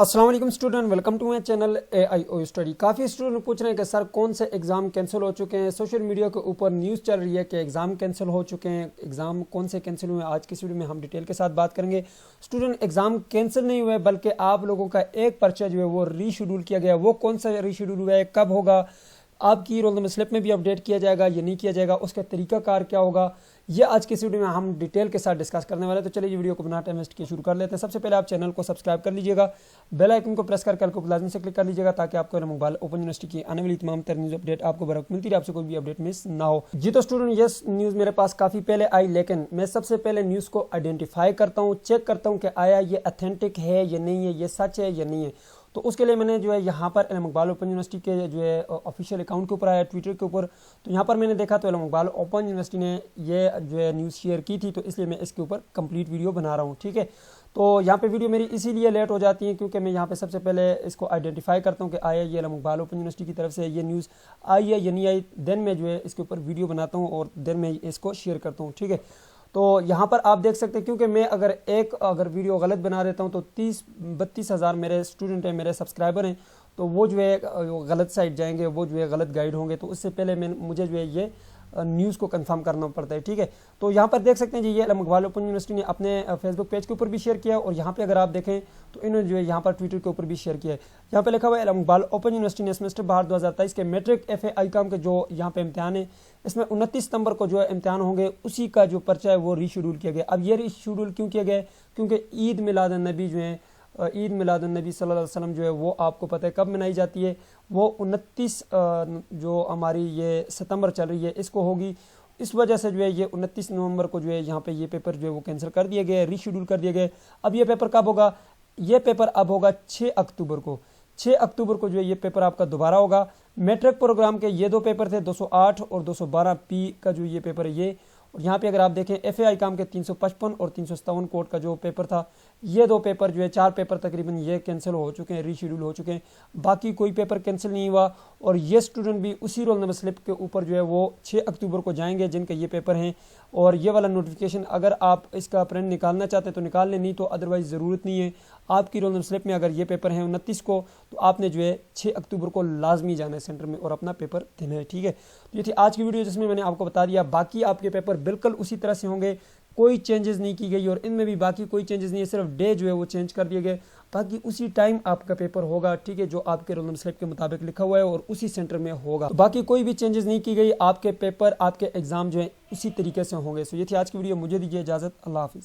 अस्सलाम वालेकुम student, welcome to my channel AIO study. काफ़ी स्टूडेंट पूछ रहे हैं कि सर कौन से एग्ज़ाम कैंसिल हो चुके हैं। सोशल मीडिया के ऊपर न्यूज़ चल रही है कि एग्ज़ाम कैंसिल हो चुके हैं। एग्ज़ाम कौन से कैंसिल हुए हैं, आज की वीडियो में हम डिटेल के साथ बात करेंगे। स्टूडेंट, एग्ज़ाम कैंसिल नहीं हुए बल्कि आप लोगों का एक पर्चा जो है वो रीशेड्यूल किया गया। वो कौन सा रीशेड्यूल हुआ है, कब होगा, आपकी रोल नंबर स्लिप में भी अपडेट किया जाएगा या नहीं किया जाएगा, उसका तरीकाकार क्या होगा, ये आज की इस वीडियो में हम डिटेल के साथ डिस्कस करने वाले हैं। तो चलिए ये वीडियो को बिना टाइम वेस्ट किए शुरू कर लेते हैं। सबसे पहले आप चैनल को सब्सक्राइब कर लीजिएगा, बेल आइकन को प्रेस करके को लाजमी से क्लिक कर लीजिएगा ताकि आपको मोबाइल ओपन यूनिवर्सिटी की आने वाली तमाम तरह न्यूज़ अपडेट आपको बराबर मिलती रहे, आपसे कोई भी अपडेट मिस ना हो। जी तो स्टूडेंट, ये न्यूज़ मेरे पास काफ़ी पहले आई, लेकिन मैं सबसे पहले न्यूज़ को आइडेंटिफाई करता हूँ, चेक करता हूँ कि आया ये अथेंटिक है या नहीं है, ये सच है या नहीं है। तो उसके लिए मैंने जो है यहाँ पर इकबाल ओपन यूनिवर्सिटी के जो है ऑफिशियल अकाउंट के ऊपर आया, ट्विटर के ऊपर, तो यहाँ पर मैंने देखा तो इकबाल ओपन यूनिवर्सिटी ने ये जो है न्यूज़ शेयर की थी, तो इसलिए मैं इसके ऊपर कंप्लीट वीडियो बना रहा हूँ। ठीक है, तो यहाँ पे वीडियो मेरी इसीलिए लेट हो जाती है क्योंकि मैं यहाँ पे सबसे पहले इसको आइडेंटिफाई करता हूँ कि आया ये इकबाल ओपन यूनिवर्सिटी की तरफ से ये न्यूज़ आई है या नहीं आई, देन मैं जो है इसके ऊपर वीडियो बनाता हूँ और देन मैं इसको शेयर करता हूँ। ठीक है, तो यहाँ पर आप देख सकते हैं क्योंकि मैं अगर वीडियो गलत बना देता हूँ तो 30-32 हज़ार मेरे स्टूडेंट हैं, मेरे सब्सक्राइबर हैं, तो वो जो है गलत साइड जाएंगे, वो जो है गलत गाइड होंगे। तो उससे पहले मुझे जो है ये न्यूज़ को कंफर्म करना पड़ता है। ठीक है, तो यहाँ पर देख सकते हैं जी, ये इकबाल ओपन यूनिवर्सिटी ने अपने फेसबुक पेज के ऊपर भी शेयर किया और यहाँ पे अगर आप देखें तो इन्होंने जो है यहाँ पर ट्विटर के ऊपर भी शेयर किया है। यहाँ पे लिखा हुआ है इकबाल ओपन यूनिवर्सिटी ने सेमेस्टर 2023 के मैट्रिक FA ICOM के जो यहाँ पे इम्तिहान है, इसमें 29 सितंबर को जो है इम्तिहान होंगे, उसी का जो पर्चा है वो रीशेड्यूल किया गया। अब ये रीशेड्यूल क्यों किया गया है? क्योंकि ईद मिलाद नबी जो है, ईद मिलाद नबी सल्लल्लाहु अलैहि वसल्लम जो है वो आपको पता है कब मनाई जाती है, वो 29 जो हमारी ये सितंबर चल रही है इसको होगी। इस वजह से जो है ये 29 नवंबर को जो है यहाँ पे ये पेपर जो है वो कैंसिल कर दिए गए, रीशेड्यूल कर दिए गए। अब ये पेपर कब होगा? ये पेपर अब होगा 6 अक्टूबर को। 6 अक्टूबर को जो है ये पेपर आपका दोबारा होगा। मैट्रिक प्रोग्राम के ये दो पेपर थे, 208 और 212P का जो ये पेपर है ये, और यहाँ पे अगर आप देखें FA ICOM के 355 और 357 कोड का जो पेपर था, ये दो पेपर जो है 4 पेपर तकरीबन ये कैंसिल हो चुके हैं, रीशेड्यूल हो चुके हैं। बाकी कोई पेपर कैंसिल नहीं हुआ और ये स्टूडेंट भी उसी रोल नंबर स्लिप के ऊपर जो है वो 6 अक्टूबर को जाएंगे जिनके ये पेपर हैं। और ये वाला नोटिफिकेशन अगर आप इसका प्रिंट निकालना चाहते हैं तो निकाल लें, नहीं तो अदरवाइज़ ज़रूरत नहीं है। आपकी रोल नंबर स्लिप में अगर ये पेपर है 29 को, तो आपने जो है 6 अक्टूबर को लाजमी जाना है सेंटर में और अपना पेपर देना है। ठीक है, तो ये थी आज की वीडियो जिसमें मैंने आपको बता दिया। बाकी आपके पेपर बिल्कुल उसी तरह से होंगे, कोई चेंजेस नहीं की गई और इनमें भी बाकी कोई चेंजेस नहीं है, सिर्फ डे जो है वो चेंज कर दिए गए। बाकी उसी टाइम आपका पेपर होगा, ठीक है, जो आपके रोल नंबर स्लिप के मुताबिक लिखा हुआ है और उसी सेंटर में होगा। तो बाकी कोई भी चेंजेस नहीं की गई, आपके पेपर आपके एग्जाम जो है उसी तरीके से होंगे। सो ये थी आज की वीडियो, मुझे दीजिए इजाज़त, अल्लाह हाफिज़।